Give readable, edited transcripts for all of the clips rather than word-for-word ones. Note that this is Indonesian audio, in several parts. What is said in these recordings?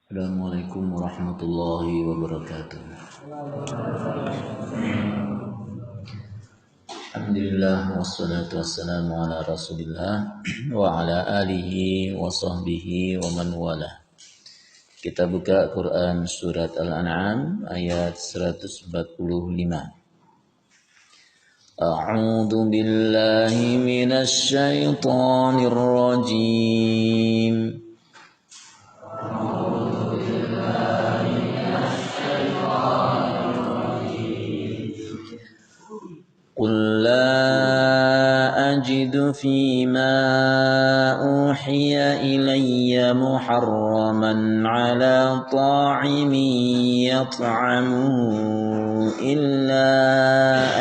Assalamualaikum warahmatullahi wabarakatuh. Alhamdulillah wassalatu wassalamu ala Rasulillah wa ala alihi wa sahbihi wa man wala. Kita buka Quran surat Al-An'am ayat 145. A'udzu billahi minasy syaithanir rajim. قل لا أجد فيما أوحي إلي محرما على طاعم يطعمه إلا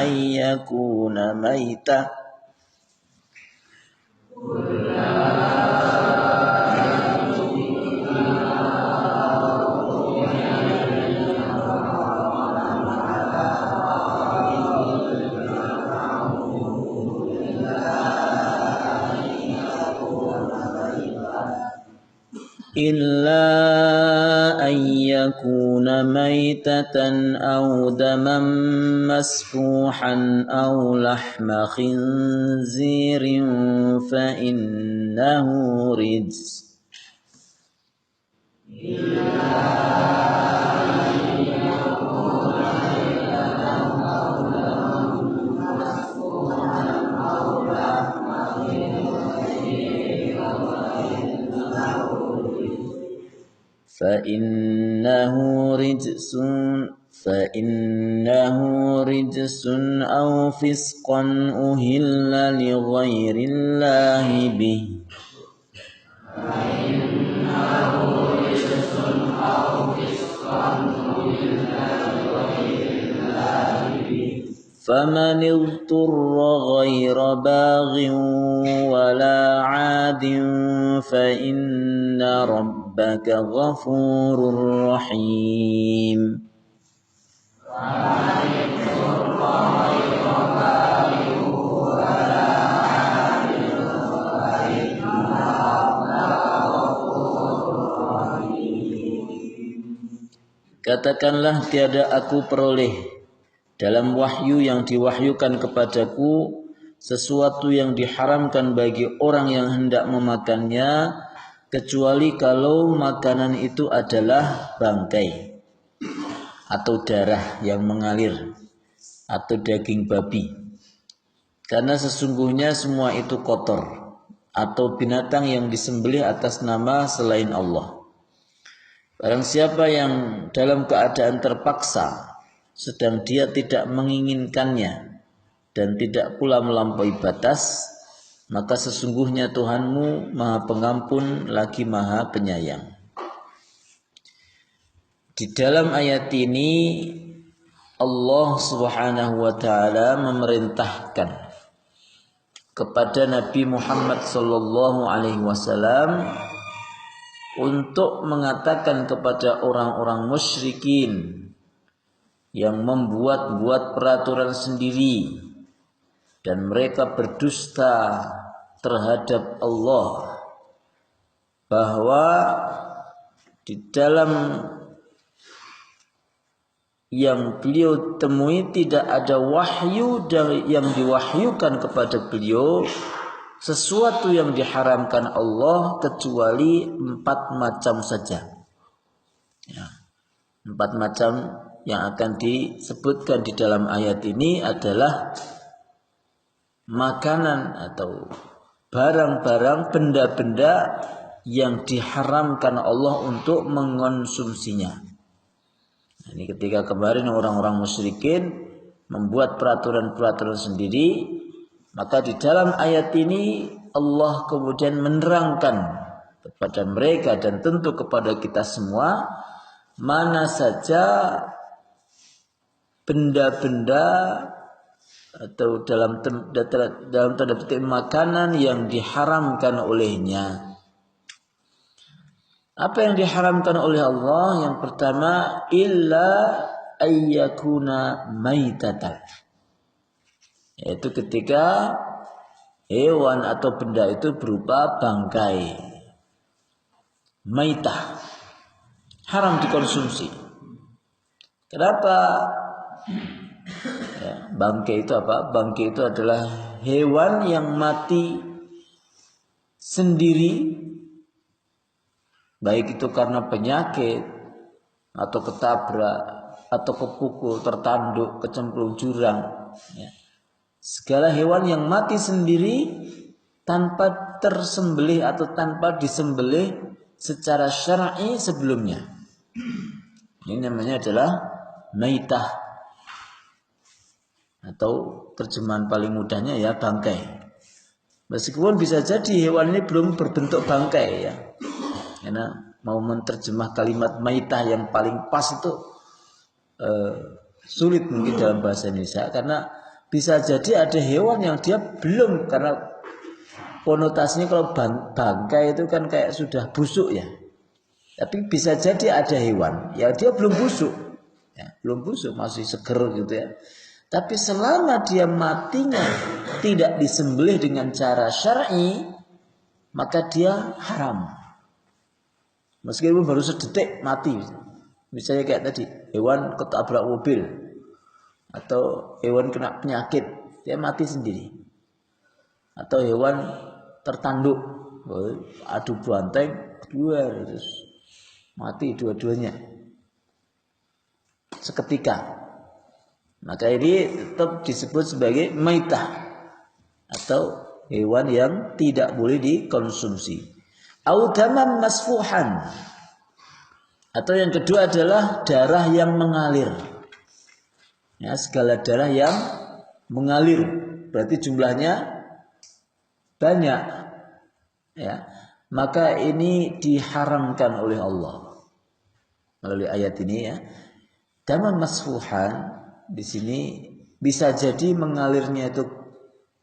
أن يكون ميتة أو دما مسفوحا أو لحم خنزير فإنه رجس فإنه رجس أو فسقا أهل لغير الله به فمن اضطر غير باغ ولا عاد فإن ربك غفور رحيم. Katakanlah tiada aku peroleh dalam wahyu yang diwahyukan kepadaku sesuatu yang diharamkan bagi orang yang hendak memakannya kecuali kalau makanan itu adalah bangkai atau darah yang mengalir atau daging babi, karena sesungguhnya semua itu kotor, atau binatang yang disembelih atas nama selain Allah. Barang siapa yang dalam keadaan terpaksa sedang dia tidak menginginkannya dan tidak pula melampaui batas, maka sesungguhnya Tuhanmu Maha Pengampun lagi Maha Penyayang. Di dalam ayat ini Allah Subhanahu wa taala memerintahkan kepada Nabi Muhammad sallallahu alaihi wasallam untuk mengatakan kepada orang-orang musyrikin yang membuat-buat peraturan sendiri dan mereka berdusta terhadap Allah, bahwa di dalam yang beliau temui tidak ada wahyu yang diwahyukan kepada beliau sesuatu yang diharamkan Allah kecuali 4 macam saja. 4 macam yang akan disebutkan di dalam ayat ini adalah makanan atau barang-barang, benda-benda yang diharamkan Allah untuk mengonsumsinya. Ini ketika kemarin orang-orang musyrikin membuat peraturan-peraturan sendiri, maka di dalam ayat ini Allah kemudian menerangkan kepada mereka dan tentu kepada kita semua mana saja benda-benda atau dalam tanda petik makanan yang diharamkan olehnya. Apa yang diharamkan oleh Allah? Yang pertama, illa ayyakuna maitatan, yaitu ketika hewan atau benda itu berupa bangkai, maitah. haram dikonsumsi. Kenapa? Ya, bangkai itu apa? Bangkai itu adalah hewan yang mati sendiri, baik itu karena penyakit atau ketabrak atau kepukul, tertanduk, kecemplung jurang. Ya. Segala hewan yang mati sendiri tanpa tersembelih atau tanpa disembelih secara syar'i sebelumnya. Ini namanya adalah maitah, atau terjemahan paling mudahnya ya bangkai. Meskipun bisa jadi hewan ini belum berbentuk bangkai ya. Karena mau menerjemah kalimat maitah yang paling pas itu sulit mungkin dalam bahasa Indonesia, karena bisa jadi ada hewan yang dia belum, karena konotasinya kalau bangkai itu kan kayak sudah busuk ya. Tapi bisa jadi ada hewan ya dia belum busuk, ya, belum busuk, masih seger gitu ya. Tapi selama dia matinya tidak disembelih dengan cara syar'i, maka dia haram. Meskipun baru sedetik mati. Misalnya kayak tadi, hewan ketabrak mobil atau hewan kena penyakit, dia mati sendiri. Atau hewan tertanduk, adu banteng, terus mati dua-duanya seketika. Maka ini tetap disebut sebagai maitah atau hewan yang tidak boleh dikonsumsi. Au daman masfuhan, atau yang kedua adalah darah yang mengalir. Ya, segala darah yang mengalir berarti jumlahnya banyak. Ya, maka ini diharamkan oleh Allah melalui ayat ini ya. Daman masfuhan di sini bisa jadi mengalirnya itu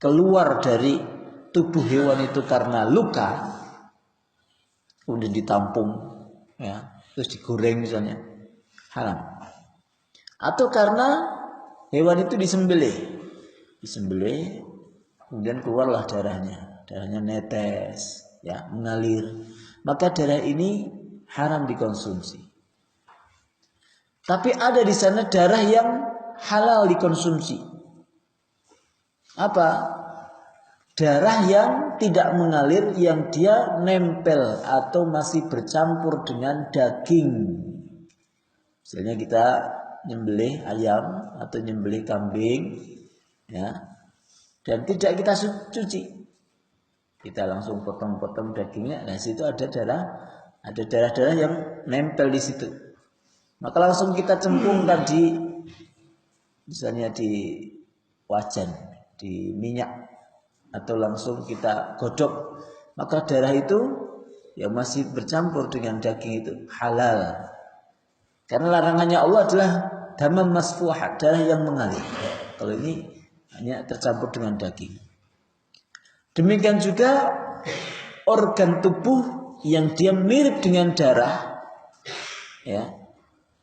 keluar dari tubuh hewan itu karena luka, kemudian ditampung, ya, terus digoreng misalnya, haram. Atau karena hewan itu disembelih, kemudian keluarlah darahnya netes, ya, mengalir, maka darah ini haram dikonsumsi. Tapi ada di sana darah yang halal dikonsumsi. Apa? Darah yang tidak mengalir, yang dia nempel atau masih bercampur dengan daging. Misalnya kita nyembelih ayam atau nyembelih kambing, ya, dan tidak kita cuci, kita langsung potong-potong dagingnya. Nah, situ ada darah-darah yang nempel di situ. Maka langsung kita cemplungkan di, misalnya di wajan, di minyak, atau langsung kita godok, maka darah itu yang masih bercampur dengan daging itu halal. Karena larangannya Allah adalah damam masfuha, darah yang mengalir. Kalau ini hanya tercampur dengan daging. Demikian juga organ tubuh yang dia mirip dengan darah, ya.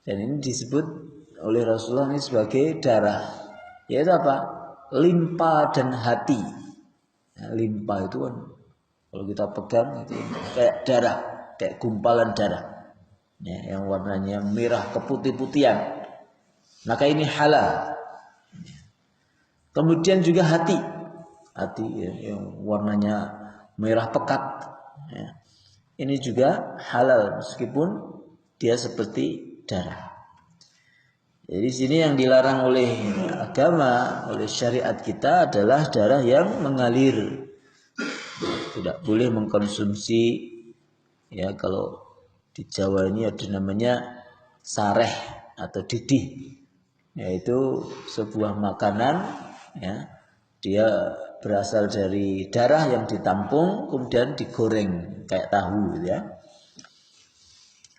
Dan ini disebut oleh Rasulullah ini sebagai darah, yaitu apa? Limpa dan hati. Ya, limpa itu kan kalau kita pegang itu kayak darah, kayak gumpalan darah, ya, yang warnanya merah keputih-putihan. Maka ini halal. Kemudian juga hati, ya, yang warnanya merah pekat, ya. Ini juga halal meskipun dia seperti darah. Jadi di sini yang dilarang oleh agama, oleh syariat kita adalah darah yang mengalir. Tidak boleh mengkonsumsi, ya, kalau di Jawa ini ada namanya sareh atau didih, yaitu sebuah makanan, ya, dia berasal dari darah yang ditampung kemudian digoreng kayak tahu, ya,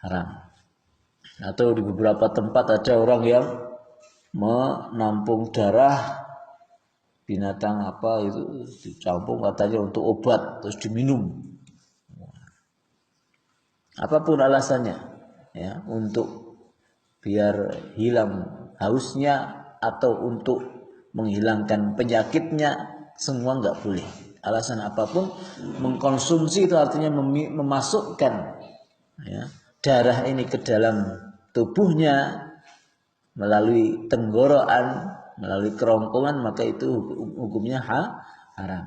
haram. Atau di beberapa tempat ada orang yang menampung darah binatang apa itu, dicampur katanya untuk obat, terus diminum. Apapun alasannya, ya, untuk biar hilang hausnya atau untuk menghilangkan penyakitnya, semua nggak boleh. Alasan apapun mengkonsumsi itu artinya memasukkan, ya, darah ini ke dalam tubuhnya melalui tenggorokan, melalui kerongkongan, maka itu hukumnya haram.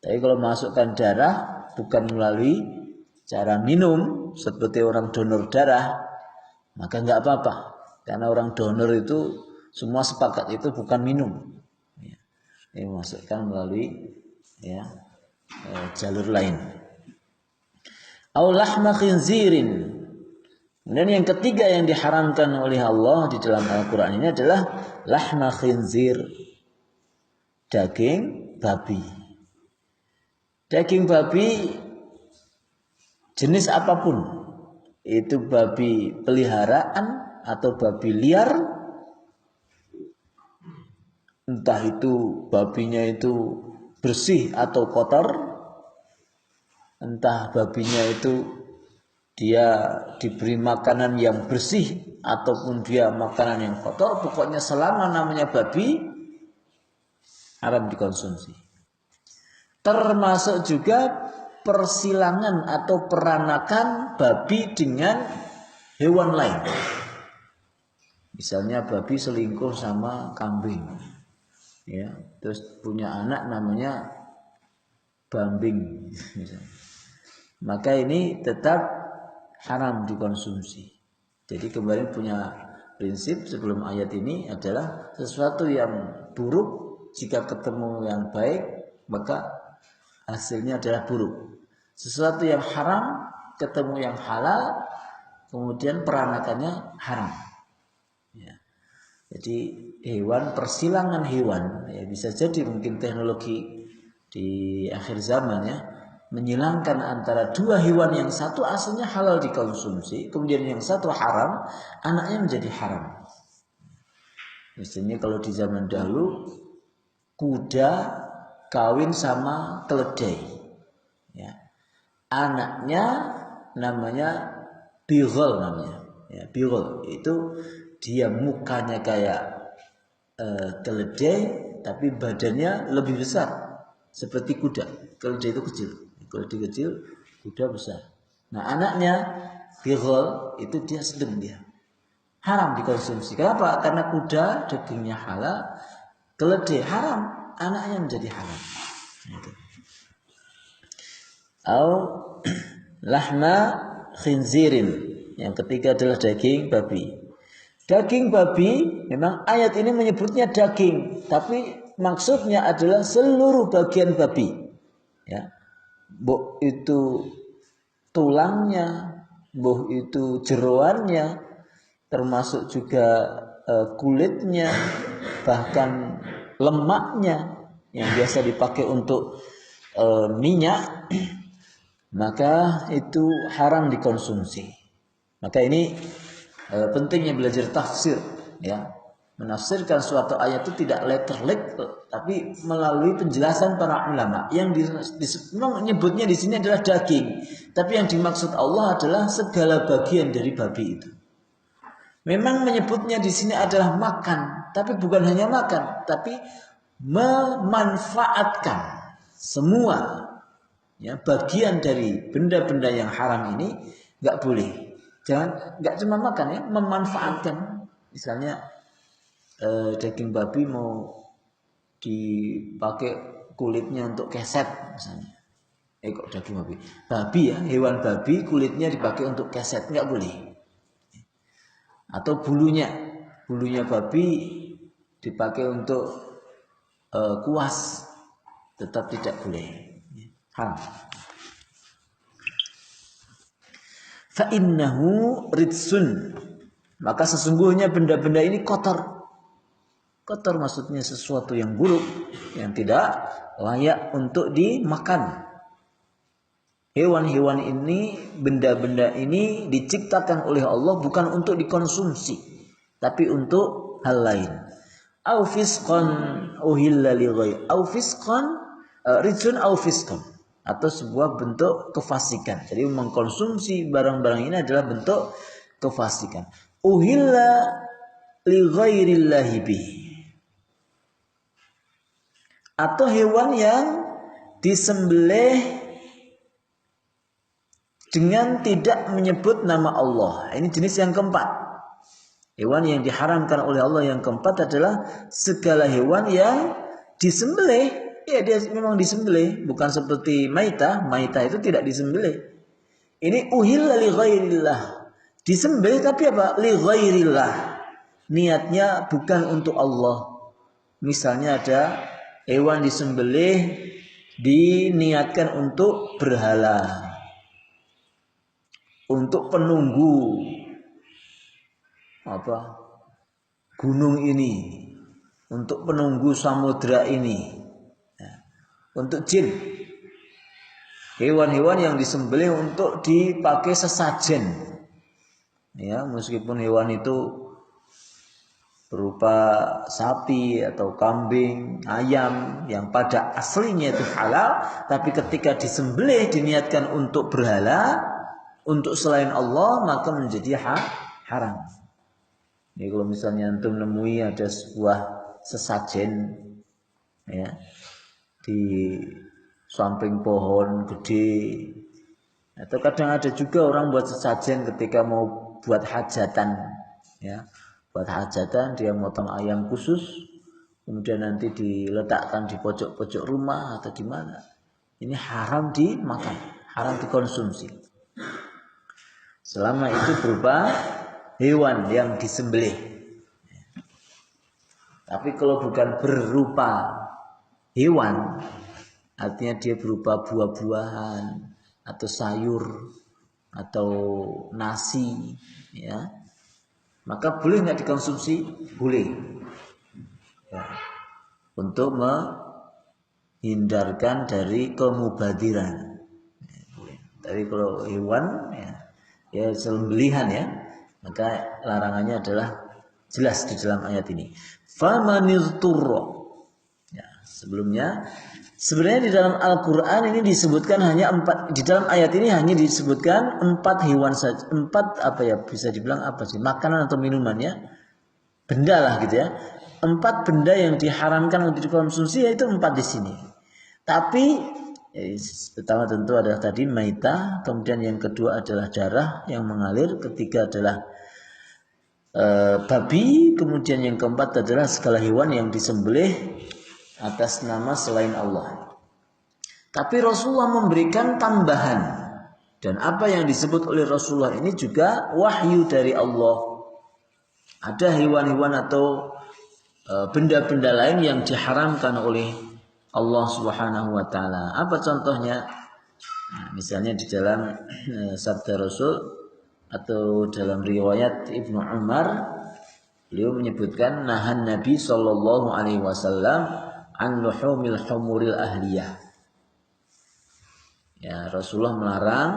Tapi kalau masukkan darah bukan melalui cara minum seperti orang donor darah, maka nggak apa-apa. Karena orang donor itu semua sepakat itu bukan minum. Ini masukkan melalui jalur lain. Au lahma khinzirin. Kemudian yang ketiga yang diharamkan oleh Allah di dalam Al-Quran ini adalah lahma khinzir, daging babi. Daging babi jenis apapun, itu babi peliharaan atau babi liar, entah itu babinya itu bersih atau kotor, entah babinya itu dia diberi makanan yang bersih ataupun dia makanan yang kotor, pokoknya selama namanya babi haram dikonsumsi. Termasuk juga persilangan atau peranakan babi dengan hewan lain. Misalnya babi selingkuh sama kambing, ya, terus punya anak namanya bambing, misalnya. Maka ini tetap haram dikonsumsi. Jadi kemarin punya prinsip sebelum ayat ini adalah sesuatu yang buruk jika ketemu yang baik maka hasilnya adalah buruk. Sesuatu yang haram ketemu yang halal kemudian peranakannya haram. Ya. Jadi hewan, persilangan hewan, ya bisa jadi mungkin teknologi di akhir zaman ya menyilangkan antara dua hewan, yang satu aslinya halal dikonsumsi, kemudian yang satu haram, anaknya menjadi haram. Misalnya kalau di zaman dahulu kuda kawin sama keledai, ya. Anaknya namanya birol namanya, ya, birol itu dia mukanya kayak keledai tapi badannya lebih besar seperti kuda. Keledai itu kecil, keledai kecil, kuda besar. Nah anaknya birol itu dia sedang, dia haram dikonsumsi. Kenapa? Karena kuda dagingnya halal, keledai haram, anaknya menjadi haram. Au lahma khinzirin. Yang ketiga adalah daging babi. Daging babi memang ayat ini menyebutnya daging, tapi maksudnya adalah seluruh bagian babi. Ya. Mbok itu tulangnya, mbok itu jeroannya, termasuk juga kulitnya, bahkan lemaknya yang biasa dipakai untuk minyak, maka itu haram dikonsumsi. Maka ini pentingnya belajar tafsir, ya, menafsirkan suatu ayat itu tidak letter-like, tapi melalui penjelasan para ulama. Yang menyebutnya di sini adalah daging, tapi yang dimaksud Allah adalah segala bagian dari babi itu. Memang menyebutnya di sini adalah makan, tapi bukan hanya makan, tapi memanfaatkan semua, ya, bagian dari benda-benda yang haram ini nggak boleh. Jangan nggak cuma makan, ya, memanfaatkan. Misalnya daging babi mau dipakai kulitnya untuk keset misalnya. Kok daging babi? Babi ya, hewan babi kulitnya dipakai untuk keset, nggak boleh. Atau bulunya babi dipakai untuk kuas, tetap tidak boleh, haram. Fa innahu ridsun, maka sesungguhnya benda-benda ini kotor. Kotor maksudnya sesuatu yang buruk, yang tidak layak untuk dimakan. Hewan-hewan ini, benda-benda ini diciptakan oleh Allah bukan untuk dikonsumsi, tapi untuk hal lain. Au fisqan uhilla li ghairi, au fisqan ridsun au fisqan, atau sebuah bentuk kefasikan. Jadi mengkonsumsi barang-barang ini adalah bentuk kefasikan. Uhilla li ghairillahi bih, atau hewan yang disembelih dengan tidak menyebut nama Allah. Ini jenis yang keempat. Hewan yang diharamkan oleh Allah yang keempat adalah segala hewan yang disembelih. Ya, dia memang disembelih, bukan seperti maitah. Maitah itu tidak disembelih. Ini uhilla li ghairillah. Disembelih tapi apa? Li ghairillah. Niatnya bukan untuk Allah. Misalnya ada hewan disembelih diniatkan untuk berhala, untuk penunggu gunung ini, untuk penunggu samudra ini, untuk jin. Hewan-hewan yang disembelih untuk dipakai sesajen, ya, meskipun hewan itu berupa sapi atau kambing, ayam yang pada aslinya itu halal, tapi ketika disembelih diniatkan untuk berhala, untuk selain Allah, maka menjadi haram. Ini kalau misalnya antum nemui ada sebuah sesajen, ya, di samping pohon gede, atau kadang ada juga orang buat sesajen ketika mau buat hajatan, ya. Buat hajatan dia motong ayam khusus, kemudian nanti diletakkan di pojok-pojok rumah atau di mana. Ini haram dimakan, haram dikonsumsi. Selama itu berupa hewan yang disembelih. Tapi kalau bukan berupa hewan, artinya dia berupa buah-buahan atau sayur atau nasi, ya, maka boleh nggak dikonsumsi? Boleh, ya, untuk menghindarkan dari kemubadiran. Tapi kalau hewan, ya sembelihan, ya, maka larangannya adalah jelas di dalam ayat ini. Famanirturra. Ya, sebelumnya sebenarnya di dalam Al-Quran ini disebutkan hanya 4, di dalam ayat ini hanya disebutkan 4 hewan saja, 4 bisa dibilang makanan atau minumannya, benda lah gitu ya. 4 benda yang diharamkan untuk dikonsumsi, yaitu 4 di sini. Tapi pertama tentu adalah tadi maitah, kemudian yang kedua adalah darah yang mengalir, ketiga adalah babi, kemudian yang keempat adalah segala hewan yang disembelih atas nama selain Allah. Tapi Rasulullah memberikan tambahan, dan apa yang disebut oleh Rasulullah ini juga wahyu dari Allah. Ada hewan-hewan atau benda-benda lain yang diharamkan oleh Allah Subhanahu wa taala. Apa contohnya? Nah, misalnya di dalam sabda Rasul atau dalam riwayat Ibnu Umar, beliau menyebutkan nahan Nabi sallallahu alaihi wasallam an luhumil humuril ahliyah. Ya, Rasulullah melarang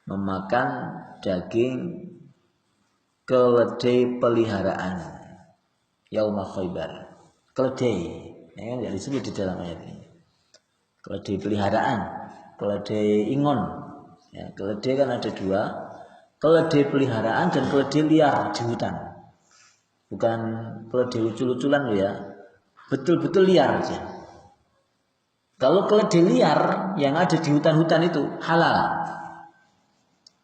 memakan daging keledai peliharaan yauma Khaibar. Keledai, ya, yang disebut di dalam ayat ini. Keledai peliharaan, keledai ingon. Ya, keledai kan ada 2, keledai peliharaan dan keledai liar di hutan. Bukan keledai lucu-luculan loh, ya. Betul-betul liar aja. Kalau keledai liar yang ada di hutan-hutan itu halal.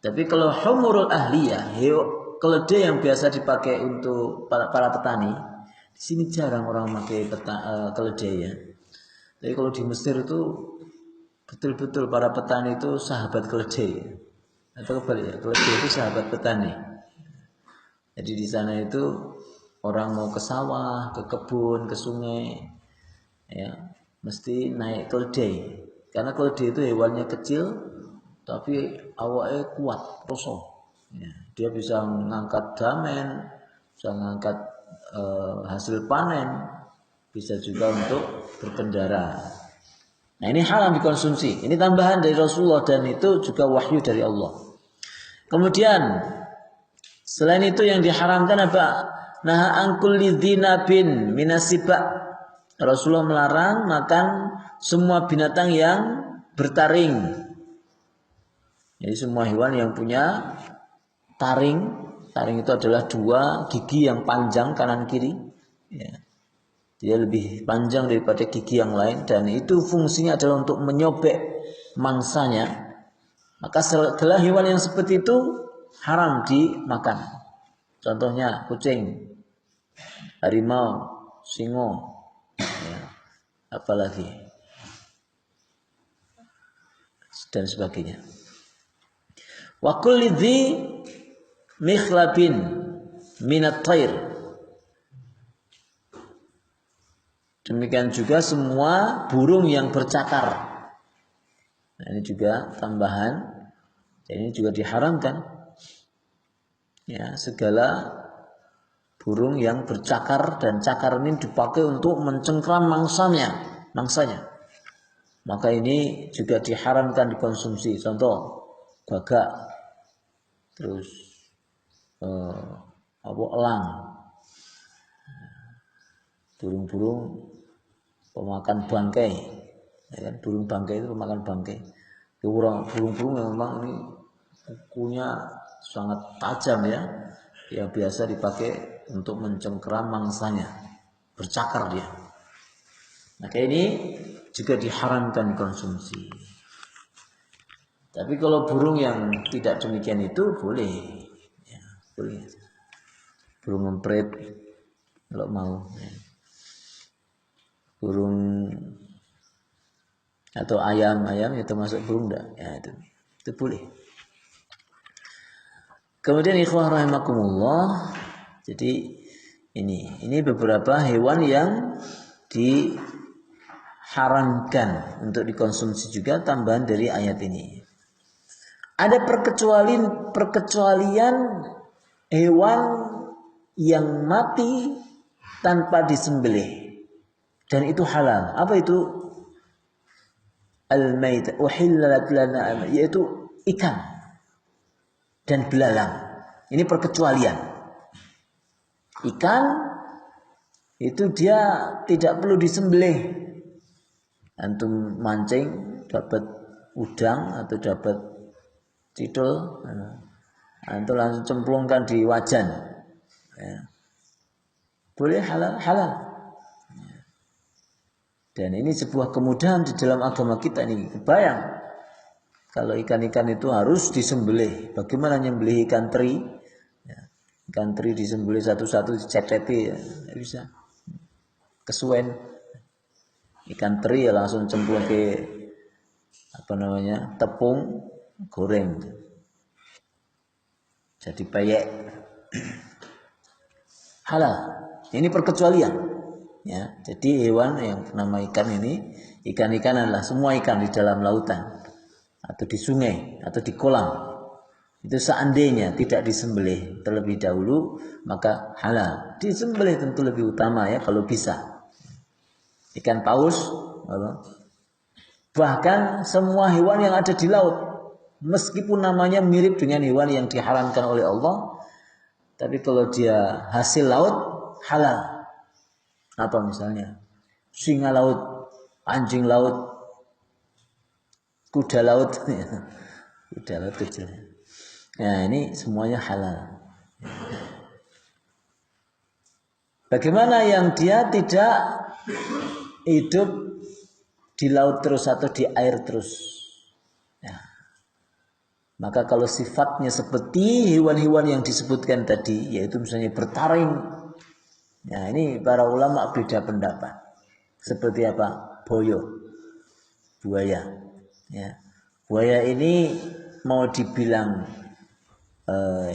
Tapi kalau humurul ahliyah, keledai yang biasa dipakai untuk para petani, di sini jarang orang pakai keledai, ya. Tapi kalau di Mesir itu betul-betul para petani itu sahabat keledai, atau kebalik, ya, keledai itu sahabat petani. Jadi di sana itu orang mau ke sawah, ke kebun, ke sungai, ya, mesti naik keledai. Karena keledai itu hewannya kecil, tapi awalnya kuat, kosong. Ya, dia bisa mengangkat damen, bisa mengangkat hasil panen, bisa juga untuk berkendara. Nah, ini haram dikonsumsi. Ini tambahan dari Rasulullah dan itu juga wahyu dari Allah. Kemudian selain itu yang diharamkan apa? Naha an kulli dzinabin minasiba. Rasulullah melarang makan semua binatang yang bertaring. Jadi semua hewan yang punya taring. Taring itu adalah 2 gigi yang panjang kanan kiri. Ya. Dia lebih panjang daripada gigi yang lain, dan itu fungsinya adalah untuk menyobek mangsanya. Maka segala hewan yang seperti itu haram dimakan. Contohnya kucing, harimau, singo, ya, apalagi dan sebagainya. Wa kulli dzi mikhlabin minat thair. Demikian juga semua burung yang bercakar. Nah, ini juga tambahan. Ini juga diharamkan. Ya, segala burung yang bercakar, dan cakar ini dipakai untuk mencengkram mangsanya. Maka ini juga diharamkan dikonsumsi. Contoh gagak, terus elang, burung-burung pemakan bangkai, ya kan? Burung bangkai itu pemakan bangkai. Burung-burung yang memang ini kukunya sangat tajam ya, yang biasa dipakai untuk mencengkeram mangsanya, bercakar dia. Maka ini juga diharamkan konsumsi. Tapi kalau burung yang tidak demikian itu boleh, ya, boleh. Burung emprit kalau mau, ya. Burung atau ayam itu masuk burung enggak? Ya itu boleh. Kemudian ikhwah rahimakumullah, jadi ini beberapa hewan yang diharamkan untuk dikonsumsi juga, tambahan dari ayat ini. Ada perkecualian hewan yang mati tanpa disembelih, dan itu halal. Apa itu? Al-maitah uhillat lana, yaitu ikan dan belalang. Ini perkecualian. Ikan itu dia tidak perlu disembelih. Antum mancing dapat udang atau dapat cidul, antum langsung cemplungkan di wajan, ya. Boleh, halal. Dan ini sebuah kemudahan di dalam agama kita ini. Kebayang kalau ikan-ikan itu harus disembelih. Bagaimana nyembelih ikan teri? Ya, ikan teri disembelih satu-satu, diceteti, ya, tidak bisa. Kesuwen. Ikan teri ya langsung cemplung ke tepung, goreng. Jadi peyek. Halal. Ini perkecualian. Ya, jadi hewan yang bernama ikan ini, ikan-ikan adalah semua ikan di dalam lautan atau di sungai atau di kolam. Itu seandainya tidak disembelih terlebih dahulu, maka halal. Disembelih tentu lebih utama ya kalau bisa. Ikan paus, bahkan semua hewan yang ada di laut, meskipun namanya mirip dengan hewan yang diharamkan oleh Allah, tapi kalau dia hasil laut, halal. Apa misalnya? Singa laut, anjing laut, kuda laut. Kuda laut kecil. Nah, ini semuanya halal. Bagaimana yang dia tidak hidup di laut terus atau di air terus? Ya. Maka kalau sifatnya seperti hewan-hewan yang disebutkan tadi, yaitu misalnya bertaring. Nah, ini para ulama beda pendapat. Seperti apa? Buaya. Ya. Buaya ini mau dibilang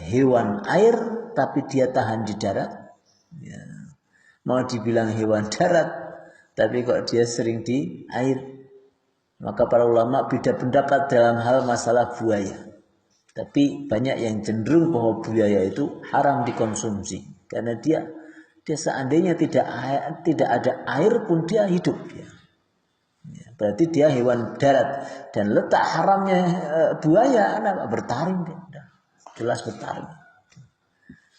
hewan air, tapi dia tahan di darat. Ya. Mau dibilang hewan darat, tapi kok dia sering di air. Maka para ulama beda pendapat dalam hal masalah buaya. Tapi banyak yang cenderung bahwa buaya itu haram dikonsumsi, karena dia seandainya tidak ada air pun dia hidup, ya. Berarti dia hewan darat, dan letak haramnya buaya bertaring, jelas bertaring,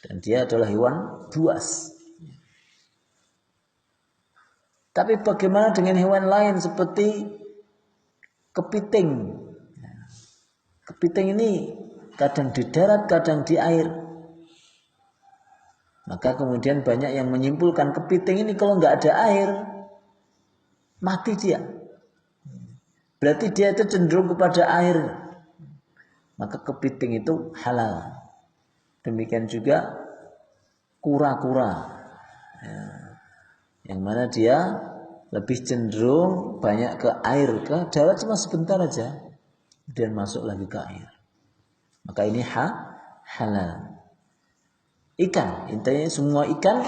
dan dia adalah hewan buas. Tapi bagaimana dengan hewan lain seperti kepiting? Kepiting ini kadang di darat, kadang di air. Maka kemudian banyak yang menyimpulkan kepiting ini kalau nggak ada air, mati dia. Berarti dia itu cenderung kepada air. maka kepiting itu halal. Demikian juga kura-kura, ya, yang mana dia lebih cenderung banyak ke air, ke darat cuma sebentar aja, kemudian masuk lagi ke air. Maka ini halal. Ikan, intinya semua ikan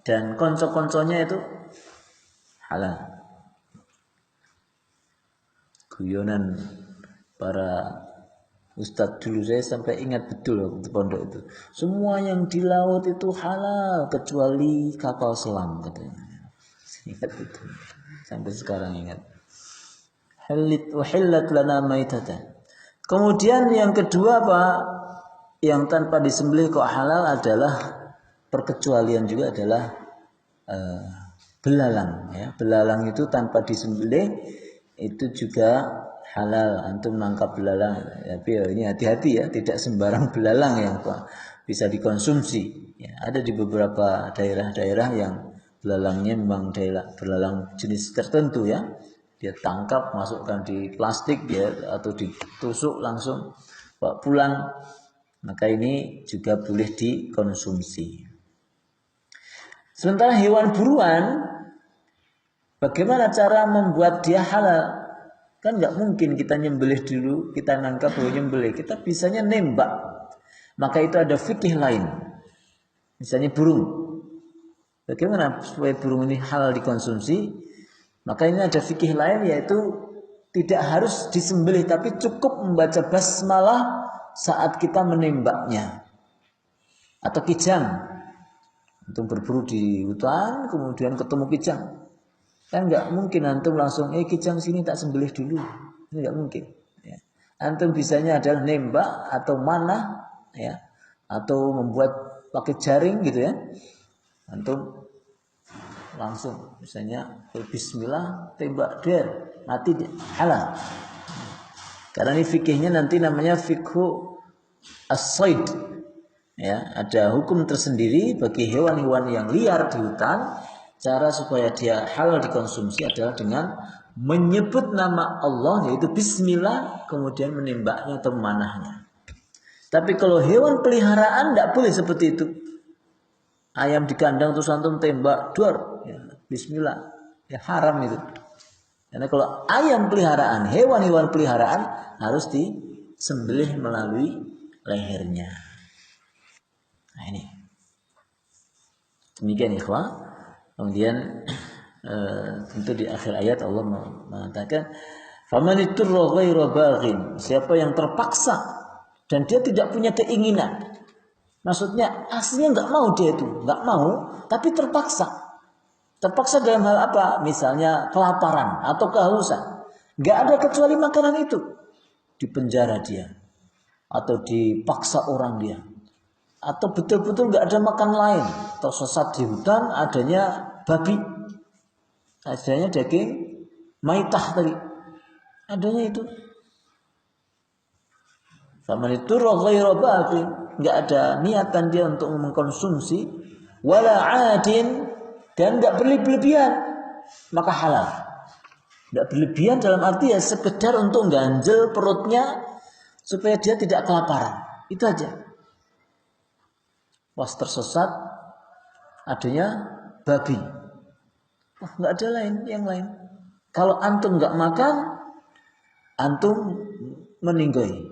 dan konco-konconya itu halal. Guyonan para ustadz dulu, saya sampai ingat betul waktu pondok itu. Semua yang di laut itu halal kecuali kapal selam katanya. Ingat itu. Sampai sekarang ingat. Uhillat lana maitatan. Kemudian yang kedua Pak, yang tanpa disembelih kok halal adalah perkecualian juga adalah belalang ya. Belalang itu tanpa disembelih itu juga halal. Antum nangkap belalang, tapi ini hati-hati ya, tidak sembarang belalang yang bisa dikonsumsi. Ya, ada di beberapa daerah-daerah yang belalangnya memang belalang jenis tertentu ya. Dia tangkap, masukkan di plastik ya, atau ditusuk langsung bawa pulang. Maka ini juga boleh dikonsumsi. Sementara hewan buruan, bagaimana cara membuat dia halal? Kan nggak mungkin kita nyembelih dulu, kita nangkap baru nyembelih. Kita bisanya nembak. Maka itu ada fikih lain. Misalnya burung. Bagaimana supaya burung ini halal dikonsumsi? Maka ini ada fikih lain, yaitu tidak harus disembelih, tapi cukup membaca basmalah saat kita menembaknya. Atau kijang. Untuk berburu di hutan, kemudian ketemu kijang. Kan nggak mungkin antum langsung kijang sini tak sembelih dulu, ini nggak mungkin ya. Antum bisanya adalah nembak atau manah ya, atau membuat pakai jaring gitu ya. Antum langsung misalnya bismillah tembak der, mati dia, halal. Karena ini fikihnya nanti namanya fikhu as-said ya, ada hukum tersendiri bagi hewan-hewan yang liar di hutan. Cara supaya dia halal dikonsumsi adalah dengan menyebut nama Allah, yaitu bismillah, kemudian menembaknya atau memanahnya. Tapi kalau hewan peliharaan tidak boleh seperti itu. Ayam di kandang terus antum tembak duar, ya, bismillah, ya haram itu. Karena kalau ayam peliharaan, hewan-hewan peliharaan harus disembelih melalui lehernya. Nah ini. Demikian ikhwah. Kemudian tentu di akhir ayat Allah mengatakan faman iturra ghaira baghin, siapa yang terpaksa dan dia tidak punya keinginan. Maksudnya aslinya enggak mau, dia itu enggak mau tapi terpaksa. Terpaksa dalam hal apa? Misalnya kelaparan atau kehausan. Enggak ada kecuali makanan itu. Dipenjara dia atau dipaksa orang dia. Atau betul-betul nggak ada makan lain, tersesat di hutan, adanya babi, adanya daging maitah tadi, adanya itu. Sama itu ghaira baghin, nggak ada niatan dia untuk mengkonsumsi, wala adin, dan nggak berlebihan, maka halal. Nggak berlebihan dalam arti ya sekedar untuk ganjel perutnya supaya dia tidak kelaparan, itu aja. Was tersesat, adanya babi. Oh, nggak ada yang lain. Kalau antum nggak makan, antum meninggal.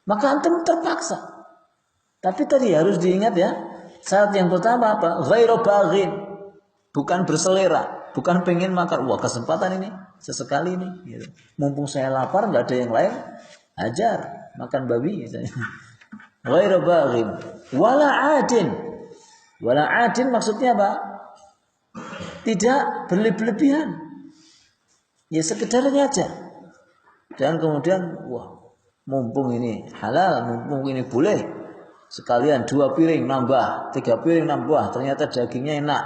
Maka antum terpaksa. Tapi tadi harus diingat ya, saat yang pertama apa? Ghairu baghin, bukan berselera, bukan pengen makan. Wah kesempatan ini, sesekali ini. Gitu. Mumpung saya lapar, nggak ada yang lain, ajar makan babi misalnya. Ghairu baghin wala adin. Wala adin maksudnya apa? Tidak berlebihan. Ya sekedarnya aja. Dan kemudian wah, mumpung ini halal, mumpung ini boleh, sekalian 2 piring nambah, 3 piring nambah, ternyata dagingnya enak.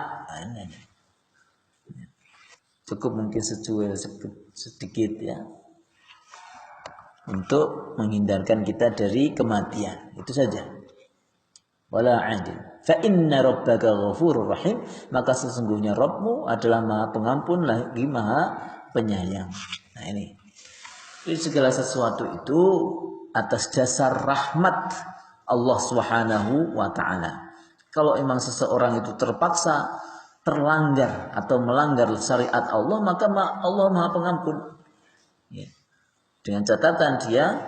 Cukup mungkin secuil sedikit ya, untuk menghindarkan kita dari kematian. Itu saja. Wala adil. Fa inna rabbaka ghafurur rahim, maka sesungguhnya Rabbmu adalah Maha Pengampun lagi Maha Penyayang. Nah ini. Jadi segala sesuatu itu atas dasar rahmat Allah Subhanahu wa taala. Kalau memang seseorang itu terpaksa terlanggar atau melanggar syariat Allah, maka Allah Maha Pengampun. Ya. Dengan catatan dia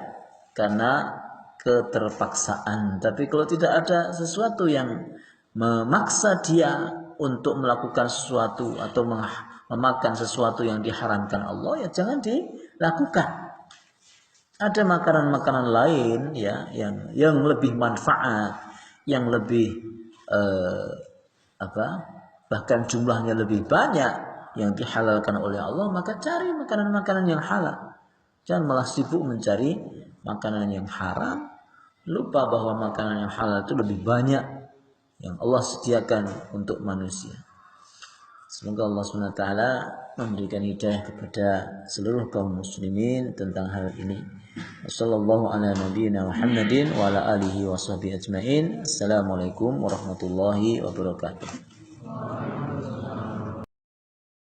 karena keterpaksaan. Tapi kalau tidak ada sesuatu yang memaksa dia untuk melakukan sesuatu atau memakan sesuatu yang diharamkan Allah, ya jangan dilakukan. Ada makanan-makanan lain ya yang lebih manfaat, yang lebih bahkan jumlahnya lebih banyak yang dihalalkan oleh Allah, maka cari makanan-makanan yang halal. Jangan malah sibuk mencari makanan yang haram, lupa bahwa makanan yang halal itu lebih banyak yang Allah sediakan untuk manusia. Semoga Allah SWT memberikan hidayah kepada seluruh kaum muslimin tentang hal ini. Wassallallahu ala nabiyyina Muhammadin wa ala alihi wa sahbihi ajmain. Assalamualaikum warahmatullahi wabarakatuh.